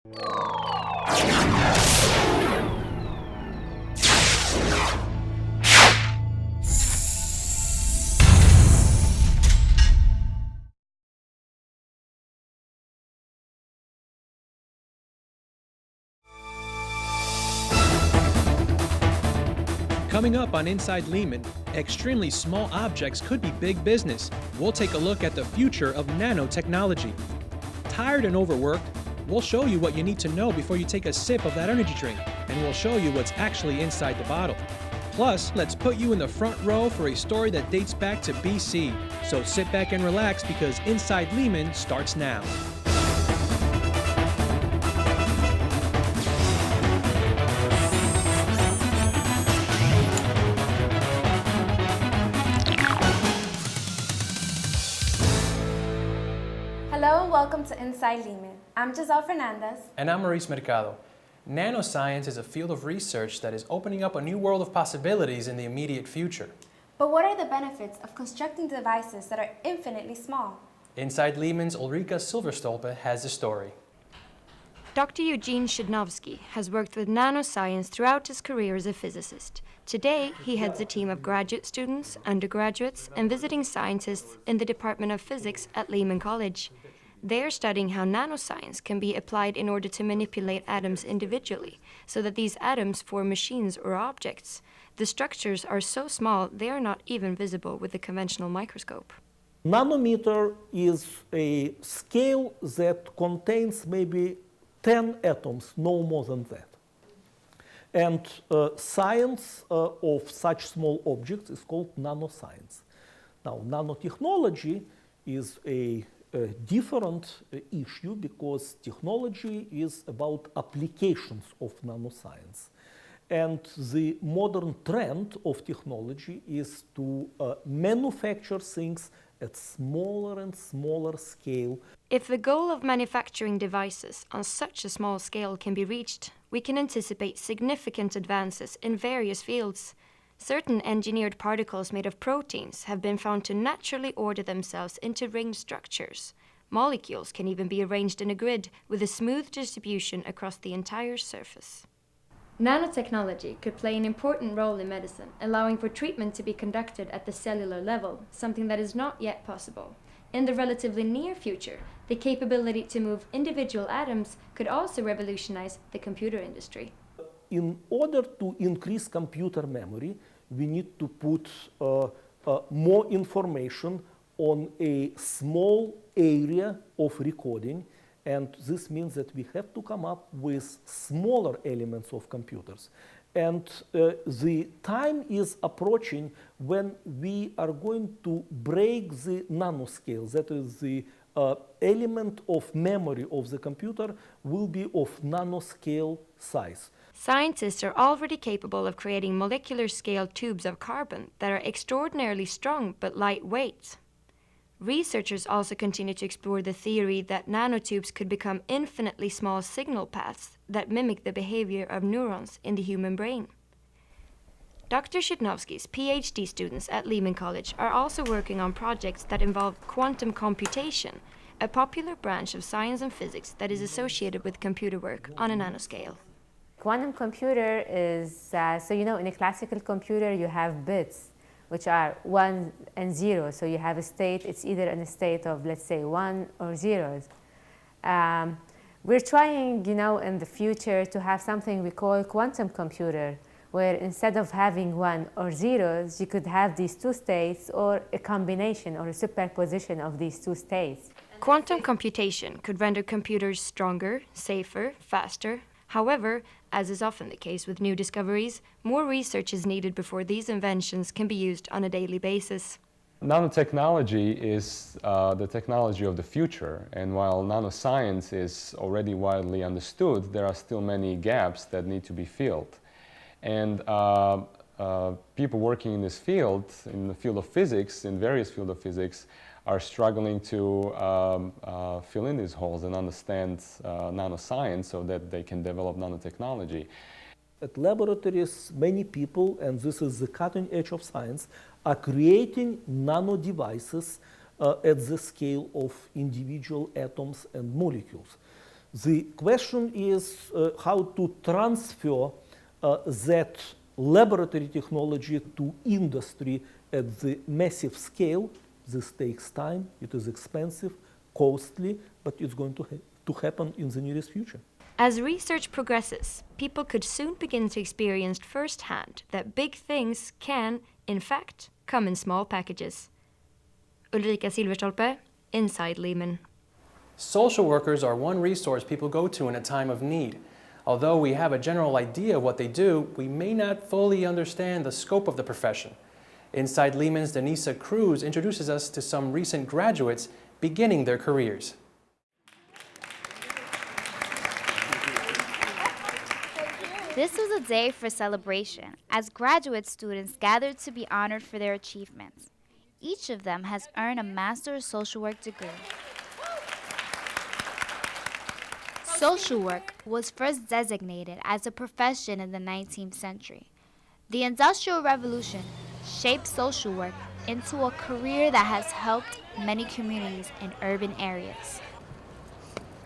Coming up on Inside Lehman, extremely small objects could be big business. We'll take a look at the future of nanotechnology. Tired and overworked? We'll show you what you need to know before you take a sip of that energy drink, and we'll show you what's actually inside the bottle. Plus, let's put you in the front row for a story that dates back to BC. So sit back and relax because Inside Lehman starts now. Hello and welcome to Inside Lehman. I'm Giselle Fernandez. And I'm Maurice Mercado. Nanoscience is a field of research that is opening up a new world of possibilities in the immediate future. But what are the benefits of constructing devices that are infinitely small? Inside Lehman's Ulrika Silverstolpe has the story. Dr. Eugene Shidnovsky has worked with nanoscience throughout his career as a physicist. Today, he heads a team of graduate students, undergraduates, and visiting scientists in the Department of Physics at Lehman College. They are studying how nanoscience can be applied in order to manipulate atoms individually, so that these atoms form machines or objects. The structures are so small they are not even visible with the conventional microscope. Nanometer is a scale that contains maybe 10 atoms, no more than that. And science of such small objects is called nanoscience. Now, nanotechnology is a different issue because technology is about applications of nanoscience. And the modern trend of technology is to manufacture things at smaller and smaller scale. If the goal of manufacturing devices on such a small scale can be reached, we can anticipate significant advances in various fields. Certain engineered particles made of proteins have been found to naturally order themselves into ring structures. Molecules can even be arranged in a grid with a smooth distribution across the entire surface. Nanotechnology could play an important role in medicine, allowing for treatment to be conducted at the cellular level, something that is not yet possible. In the relatively near future, the capability to move individual atoms could also revolutionize the computer industry. In order to increase computer memory, we need to put more information on a small area of recording, and this means that we have to come up with smaller elements of computers. And the time is approaching when we are going to break the nanoscale, that is the element of memory of the computer will be of nanoscale size. Scientists are already capable of creating molecular scale tubes of carbon that are extraordinarily strong but lightweight. Researchers also continue to explore the theory that nanotubes could become infinitely small signal paths that mimic the behavior of neurons in the human brain. Dr. Shidnovsky's PhD students at Lehman College are also working on projects that involve quantum computation, a popular branch of science and physics that is associated with computer work on a nanoscale. Quantum computer is, in a classical computer you have bits, which are 1 and 0. So you have a state, it's either in a state of, let's say, 1 or 0s. We're trying, in the future to have something we call quantum computer, where instead of having 1 or 0s, you could have these two states or a combination or a superposition of these two states. Quantum computation could render computers stronger, safer, faster. However, as is often the case with new discoveries, more research is needed before these inventions can be used on a daily basis. Nanotechnology is the technology of the future, and while nanoscience is already widely understood, there are still many gaps that need to be filled. And people working in this field, in the field of physics, in various fields of physics, are struggling to fill in these holes and understand nanoscience so that they can develop nanotechnology. At laboratories, many people, and this is the cutting edge of science, are creating nano devices at the scale of individual atoms and molecules. The question is how to transfer that laboratory technology to industry at the massive scale. This takes time, it is expensive, costly, but it's going to happen in the nearest future. As research progresses, people could soon begin to experience firsthand that big things can, in fact, come in small packages. Ulrika Silverstolpe, Inside Lehman. Social workers are one resource people go to in a time of need. Although we have a general idea of what they do, we may not fully understand the scope of the profession. Inside Lehman's Denisa Cruz introduces us to some recent graduates beginning their careers. This was a day for celebration as graduate students gathered to be honored for their achievements. Each of them has earned a Master of Social Work degree. Social work was first designated as a profession in the 19th century. The Industrial Revolution shaped social work into a career that has helped many communities in urban areas.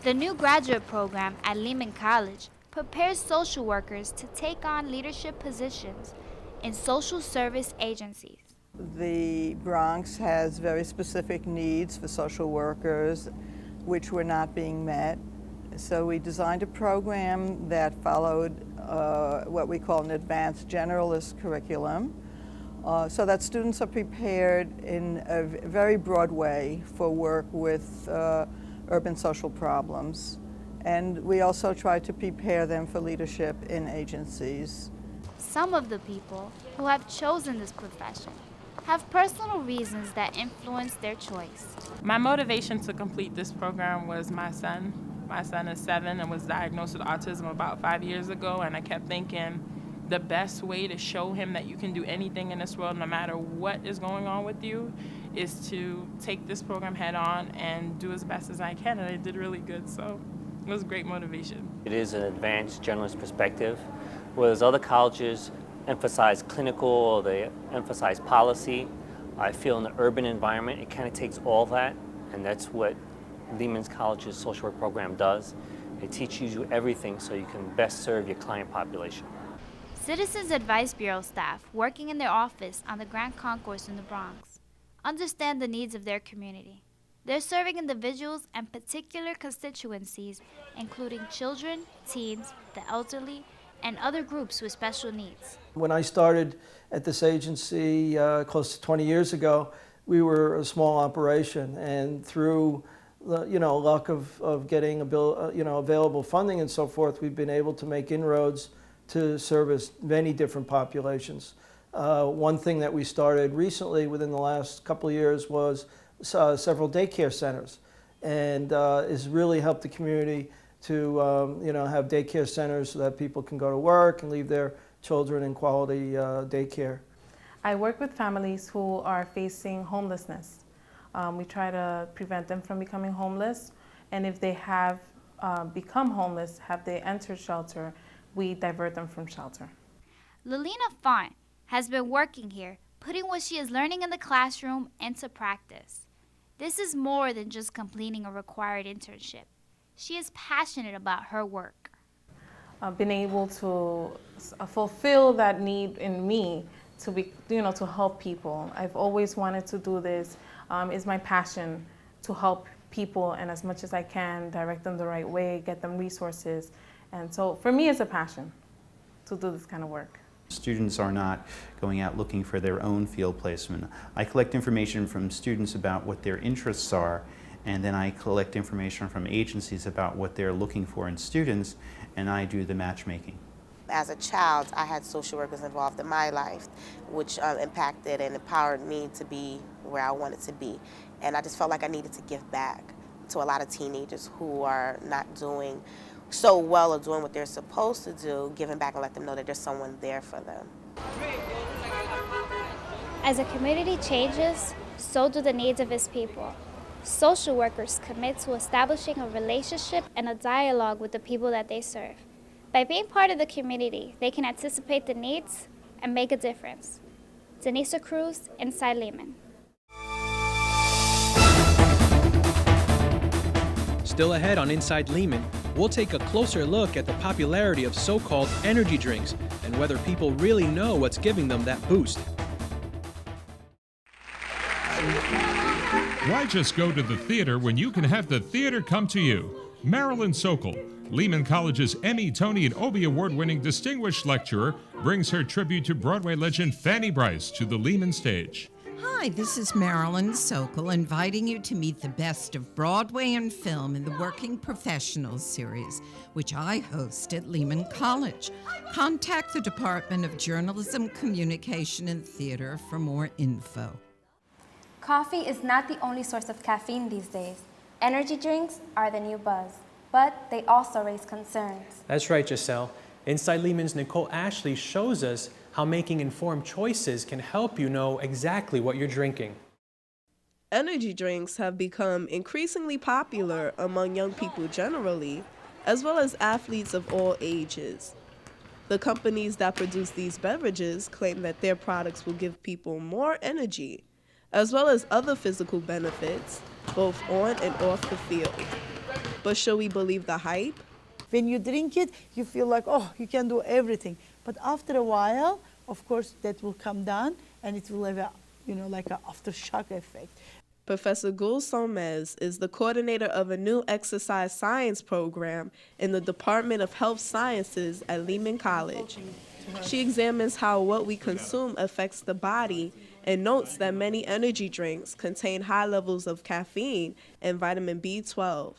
The new graduate program at Lehman College prepares social workers to take on leadership positions in social service agencies. The Bronx has very specific needs for social workers which were not being met. So we designed a program that followed what we call an advanced generalist curriculum so that students are prepared in a very broad way for work with urban social problems. And we also try to prepare them for leadership in agencies. Some of the people who have chosen this profession have personal reasons that influence their choice. My motivation to complete this program was my son. My son is 7 and was diagnosed with autism about 5 years ago, and I kept thinking the best way to show him that you can do anything in this world, no matter what is going on with you, is to take this program head on and do as best as I can, and I did really good, so it was great motivation. It is an advanced generalist perspective, whereas other colleges emphasize clinical or they emphasize policy. I feel in the urban environment, it kind of takes all that, and that's what Lehman College's social work program does. It teaches you everything so you can best serve your client population. Citizens Advice Bureau staff working in their office on the Grand Concourse in the Bronx understand the needs of their community. They're serving individuals and particular constituencies, including children, teens, the elderly, and other groups with special needs. When I started at this agency close to 20 years ago, we were a small operation, and through luck of getting available funding and so forth, we've been able to make inroads to service many different populations. One thing that we started recently within the last couple of years was several daycare centers, and has really helped the community to have daycare centers so that people can go to work and leave their children in quality daycare. I work with families who are facing homelessness. We try to prevent them from becoming homeless, and if they have become homeless, have they entered shelter, we divert them from shelter. Lilina Font has been working here, putting what she is learning in the classroom into practice. This is more than just completing a required internship. She is passionate about her work. I've been able to fulfill that need in me to be, to help people. I've always wanted to do this. It's my passion to help people, and as much as I can, direct them the right way, get them resources. And so for me, it's a passion to do this kind of work. Students are not going out looking for their own field placement. I collect information from students about what their interests are, and then I collect information from agencies about what they're looking for in students, and I do the matchmaking. As a child, I had social workers involved in my life, which impacted and empowered me to be where I wanted to be. And I just felt like I needed to give back to a lot of teenagers who are not doing so well or doing what they're supposed to do, giving back and let them know that there's someone there for them. As a community changes, so do the needs of its people. Social workers commit to establishing a relationship and a dialogue with the people that they serve. By being part of the community, they can anticipate the needs and make a difference. Denisa Cruz, Inside Lehman. Still ahead on Inside Lehman, we'll take a closer look at the popularity of so-called energy drinks and whether people really know what's giving them that boost. Why just go to the theater when you can have the theater come to you? Marilyn Sokol, Lehman College's Emmy, Tony, and Obie Award-winning distinguished lecturer, brings her tribute to Broadway legend Fanny Brice to the Lehman stage. Hi, this is Marilyn Sokol, inviting you to meet the best of Broadway and film in the Working Professionals series, which I host at Lehman College. Contact the Department of Journalism, Communication, and Theater for more info. Coffee is not the only source of caffeine these days. Energy drinks are the new buzz, but they also raise concerns. That's right, Giselle. Inside Lehman's Nicole Ashley shows us how making informed choices can help you know exactly what you're drinking. Energy drinks have become increasingly popular among young people generally, as well as athletes of all ages. The companies that produce these beverages claim that their products will give people more energy, as well as other physical benefits, both on and off the field. But should we believe the hype? When you drink it, you feel like, oh, you can do everything. But after a while, of course, that will come down and it will have a, like an aftershock effect. Professor Gul Somez is the coordinator of a new exercise science program in the Department of Health Sciences at Lehman College. She examines how what we consume affects the body and notes that many energy drinks contain high levels of caffeine and vitamin B12.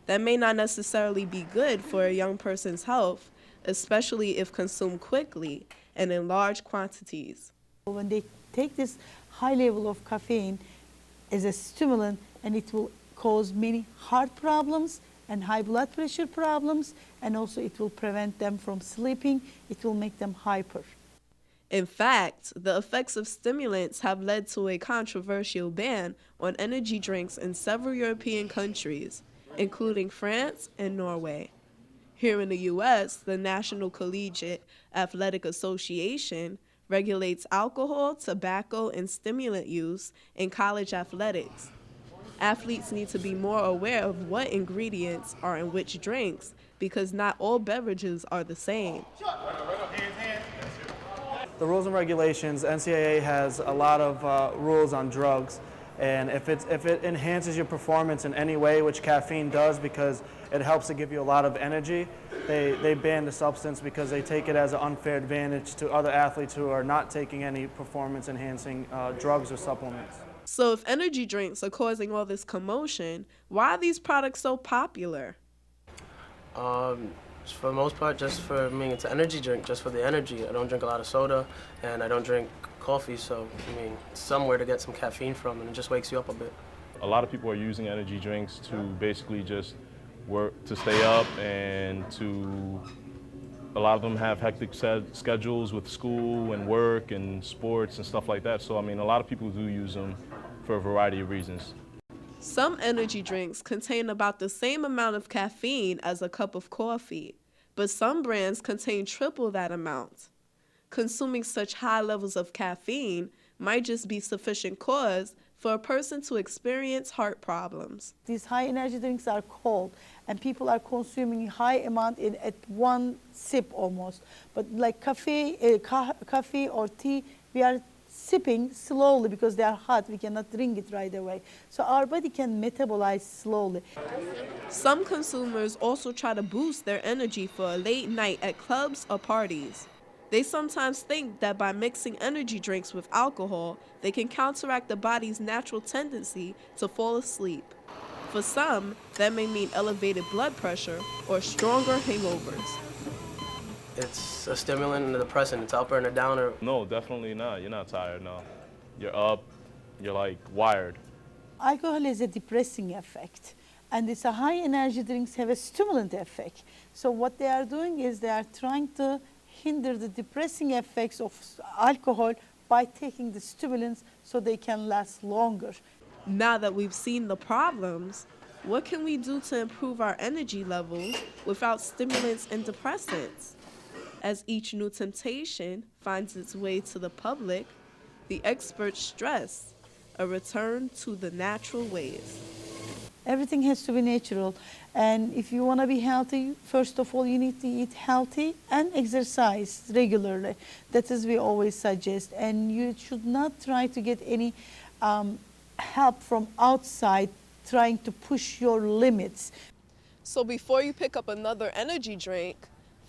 That may not necessarily be good for a young person's health, especially if consumed quickly and in large quantities. When they take this high level of caffeine as a stimulant, and it will cause many heart problems and high blood pressure problems, and also it will prevent them from sleeping, it will make them hyper. In fact, the effects of stimulants have led to a controversial ban on energy drinks in several European countries, including France and Norway. Here in the U.S., the National Collegiate Athletic Association regulates alcohol, tobacco, and stimulant use in college athletics. Athletes need to be more aware of what ingredients are in which drinks because not all beverages are the same. The rules and regulations, NCAA has a lot of rules on drugs, and if it enhances your performance in any way, which caffeine does because it helps to give you a lot of energy, they ban the substance because they take it as an unfair advantage to other athletes who are not taking any performance-enhancing drugs or supplements. So if energy drinks are causing all this commotion, why are these products so popular? For the most part, just for me, it's an energy drink, just for the energy. I don't drink a lot of soda, and I don't drink coffee, so, it's somewhere to get some caffeine from, and it just wakes you up a bit. A lot of people are using energy drinks to basically just work, to stay up, and a lot of them have hectic schedules with school and work and sports and stuff like that. So, a lot of people do use them for a variety of reasons. Some energy drinks contain about the same amount of caffeine as a cup of coffee, but some brands contain triple that amount. Consuming such high levels of caffeine might just be sufficient cause for a person to experience heart problems. These high energy drinks are cold, and people are consuming high amount at one sip almost. But like coffee or tea, we are sipping slowly because they are hot. We cannot drink it right away. So our body can metabolize slowly. Some consumers also try to boost their energy for a late night at clubs or parties. They sometimes think that by mixing energy drinks with alcohol, they can counteract the body's natural tendency to fall asleep. For some, that may mean elevated blood pressure or stronger hangovers. It's a stimulant and a depressant. It's upper and a downer. No, definitely not. You're not tired, no. You're up, you're wired. Alcohol has a depressing effect, and these high energy drinks have a stimulant effect. So what they are doing is they are trying to hinder the depressing effects of alcohol by taking the stimulants so they can last longer. Now that we've seen the problems, what can we do to improve our energy levels without stimulants and depressants? As each new temptation finds its way to the public, the experts stress a return to the natural ways. Everything has to be natural. And if you want to be healthy, first of all, you need to eat healthy and exercise regularly. That is we always suggest. And you should not try to get any help from outside trying to push your limits. So before you pick up another energy drink,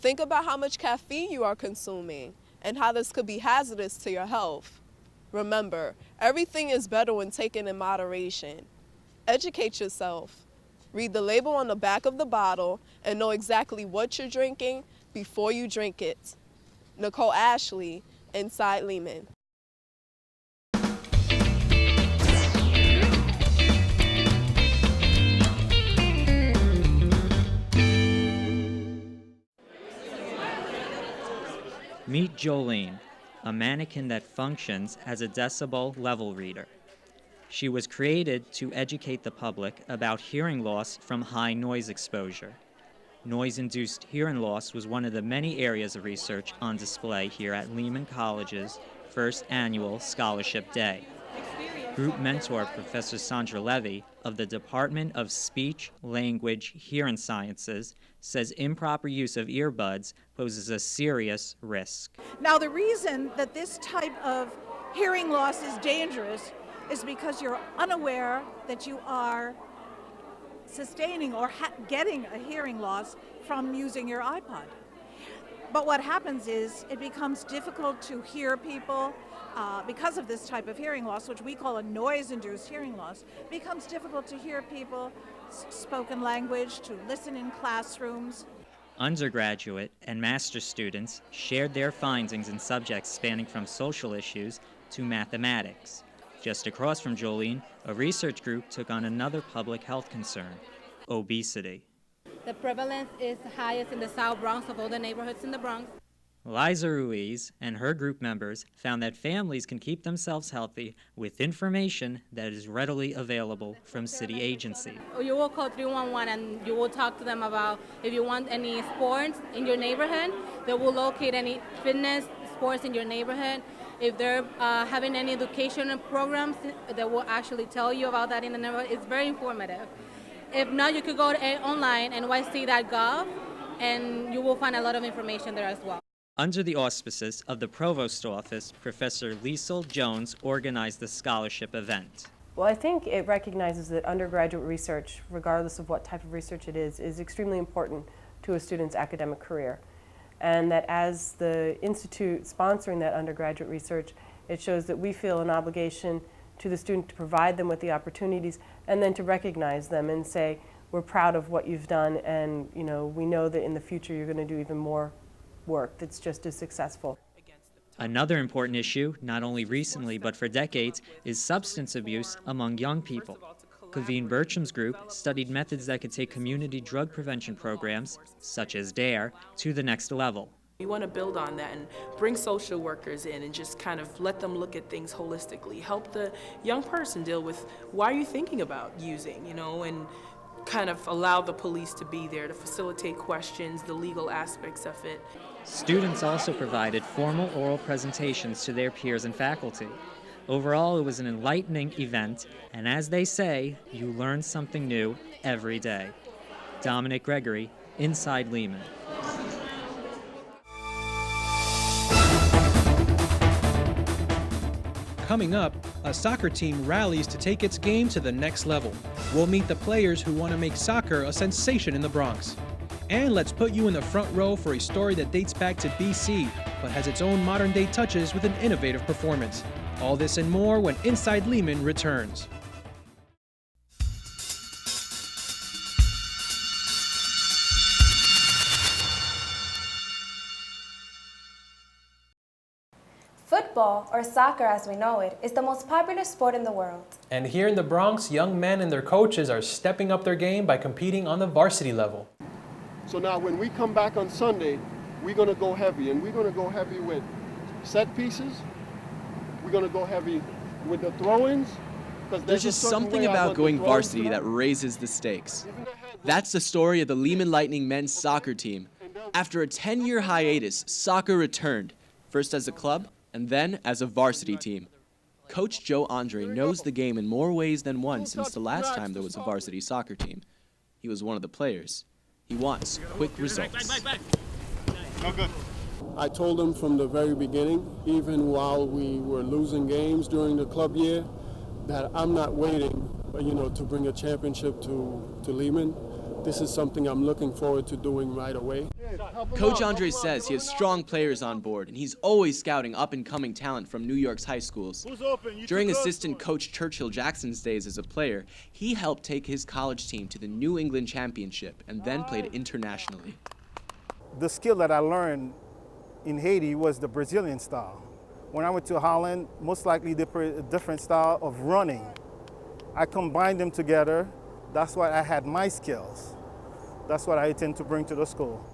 think about how much caffeine you are consuming and how this could be hazardous to your health. Remember, everything is better when taken in moderation. Educate yourself. Read the label on the back of the bottle and know exactly what you're drinking before you drink it. Nicole Ashley, Inside Lehman. Meet Jolene, a mannequin that functions as a decibel level reader. She was created to educate the public about hearing loss from high noise exposure. Noise-induced hearing loss was one of the many areas of research on display here at Lehman College's first annual Scholarship Day. Group mentor Professor Sandra Levy of the Department of Speech, Language, Hearing Sciences says improper use of earbuds poses a serious risk. Now, the reason that this type of hearing loss is dangerous is because you're unaware that you are sustaining or getting a hearing loss from using your iPod. But what happens is it becomes difficult to hear people because of this type of hearing loss, which we call a noise-induced hearing loss. It becomes difficult to hear people spoken language, to listen in classrooms. Undergraduate and master's students shared their findings in subjects spanning from social issues to mathematics. Just across from Jolene, a research group took on another public health concern, obesity. The prevalence is highest in the South Bronx of all the neighborhoods in the Bronx. Liza Ruiz and her group members found that families can keep themselves healthy with information that is readily available from city agencies. You will call 311 and you will talk to them about if you want any sports in your neighborhood. They will locate any fitness sports in your neighborhood. If they're having any educational programs, they will actually tell you about that in the neighborhood. It's very informative. If not, you could go to online, nyc.gov, and you will find a lot of information there as well. Under the auspices of the Provost Office, Professor Liesl Jones organized the scholarship event. Well, I think it recognizes that undergraduate research, regardless of what type of research it is extremely important to a student's academic career. And that as the institute sponsoring that undergraduate research, it shows that we feel an obligation to the student to provide them with the opportunities and then to recognize them and say, we're proud of what you've done, and we know that in the future you're going to do even more work that's just as successful. Another important issue, not only recently but for decades, is substance abuse among young people. Kaveen Bertram's group studied methods that could take community drug prevention programs, such as DARE, to the next level. We want to build on that and bring social workers in and just kind of let them look at things holistically, help the young person deal with why are you thinking about using, and kind of allow the police to be there to facilitate questions, the legal aspects of it. Students also provided formal oral presentations to their peers and faculty. Overall, it was an enlightening event, and as they say, you learn something new every day. Dominic Gregory, Inside Lehman. Coming up, a soccer team rallies to take its game to the next level. We'll meet the players who want to make soccer a sensation in the Bronx. And let's put you in the front row for a story that dates back to BC, but has its own modern-day touches with an innovative performance. All this and more when Inside Lehman returns. Football, or soccer as we know it, is the most popular sport in the world. And here in the Bronx, young men and their coaches are stepping up their game by competing on the varsity level. So now when we come back on Sunday, we're going to go heavy, and we're going to go heavy with set pieces. We're going to go heavy with the throw-ins. There's just something about going varsity that raises the stakes. That's the story of the Lehman Lightning men's soccer team. After a 10-year hiatus, soccer returned, first as a club and then as a varsity team. Coach Joe Andre knows the game in more ways than one since the last time there was a varsity soccer team. He was one of the players. He wants quick results. No good. I told them from the very beginning, even while we were losing games during the club year, that I'm not waiting, to bring a championship to Lehman. This is something I'm looking forward to doing right away. Coach Andre says he has strong players on board, and he's always scouting up-and-coming talent from New York's high schools. During assistant coach Churchill Jackson's days as a player, he helped take his college team to the New England Championship and then played internationally. The skill that I learned in Haiti was the Brazilian style. When I went to Holland, most likely a different style of running. I combined them together. That's why I had my skills. That's what I intend to bring to the school.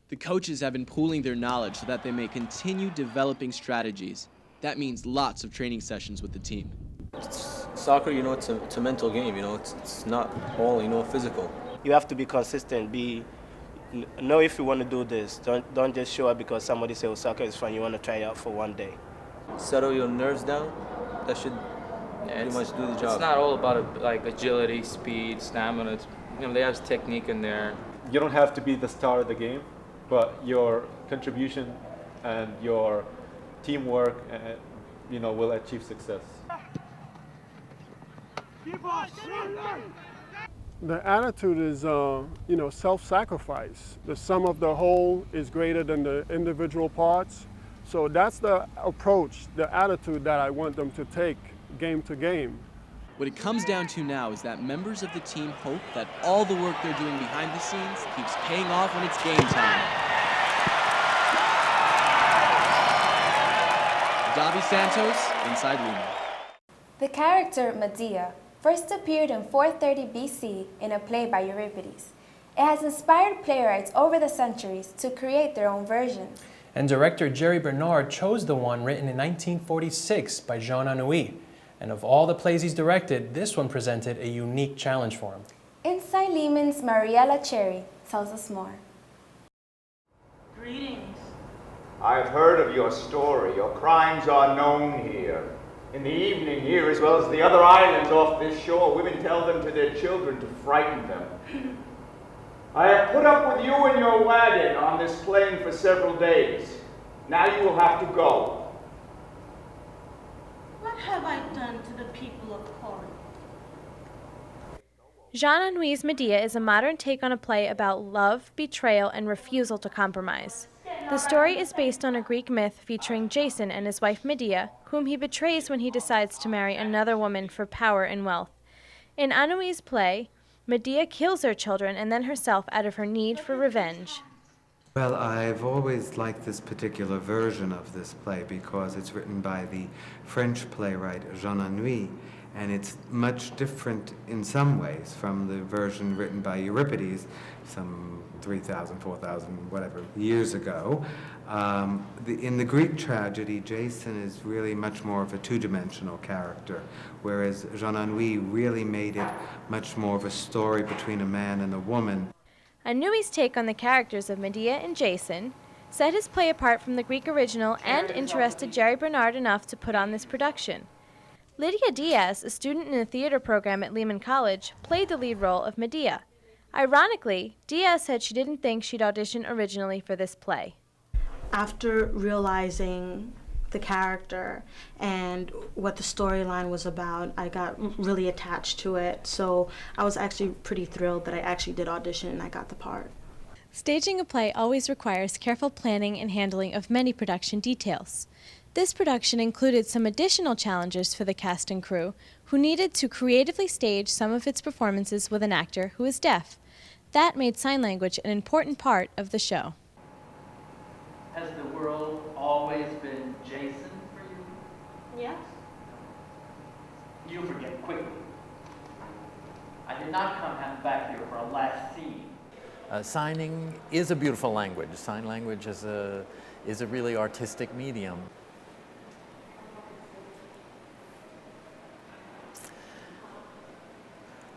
The coaches have been pooling their knowledge so that they may continue developing strategies. That means lots of training sessions with the team. Soccer, it's a mental game, it's not all, physical. You have to be consistent, know if you want to do this. Don't just show up because somebody says, soccer is fun, you want to try it out for one day. Settle your nerves down, that should pretty much do the job. It's not all about agility, speed, stamina. They have technique in there. You don't have to be the star of the game, but your contribution and your teamwork, will achieve success. The attitude is, self-sacrifice. The sum of the whole is greater than the individual parts. So that's the approach, the attitude that I want them to take game to game. What it comes down to now is that members of the team hope that all the work they're doing behind the scenes keeps paying off when it's game time. Davi Santos, Inside Lehman. The character Medea first appeared in 430 BC in a play by Euripides. It has inspired playwrights over the centuries to create their own versions. And director Jerry Bernard chose the one written in 1946 by Jean Anouilh. And of all the plays he's directed, this one presented a unique challenge for him. Inside Lehman's Mariella Cherry tells us more. Greetings. I've heard of your story. Your crimes are known here. In the evening here, as well as the other islands off this shore, women tell them to their children to frighten them. I have put up with you and your wagon on this plain for several days. Now you will have to go. What have I done to the people of Corinth? Jean Anouilh's Medea is a modern take on a play about love, betrayal, and refusal to compromise. The story is based on a Greek myth featuring Jason and his wife Medea, whom he betrays when he decides to marry another woman for power and wealth. In Anouilh's play, Medea kills her children and then herself out of her need for revenge. Well, I've always liked this particular version of this play because it's written by the French playwright Jean Anouilh, and it's much different in some ways from the version written by Euripides some 3,000, 4,000, whatever, years ago. In the Greek tragedy, Jason is really much more of a two-dimensional character, whereas Jean Anouilh really made it much more of a story between a man and a woman. Anouilh's take on the characters of Medea and Jason set his play apart from the Greek original and interested Jerry Bernard enough to put on this production. Lydia Diaz, a student in the theater program at Lehman College, played the lead role of Medea. Ironically, Diaz said she didn't think she'd auditioned originally for this play. After realizing the character and what the storyline was about, I got really attached to it. So I was actually pretty thrilled that I actually did audition and I got the part. Staging a play always requires careful planning and handling of many production details. This production included some additional challenges for the cast and crew, who needed to creatively stage some of its performances with an actor who is deaf. That made sign language an important part of the show. Has the world always been Jason for you? Yes. You forget quickly. I did not come back here for a last scene. Signing is a beautiful language. Sign language is a really artistic medium.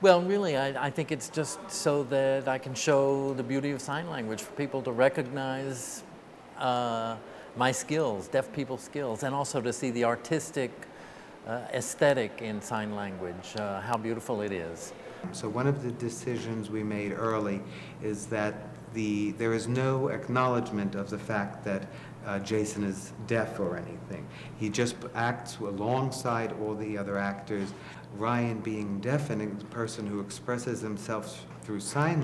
Well, really, I think it's just so that I can show the beauty of sign language for people to recognize my skills, deaf people's skills, and also to see the artistic aesthetic in sign language, how beautiful it is. So one of the decisions we made early is that there is no acknowledgement of the fact that Jason is deaf or anything. He just acts alongside all the other actors. Ryan being deaf and a person who expresses himself through sign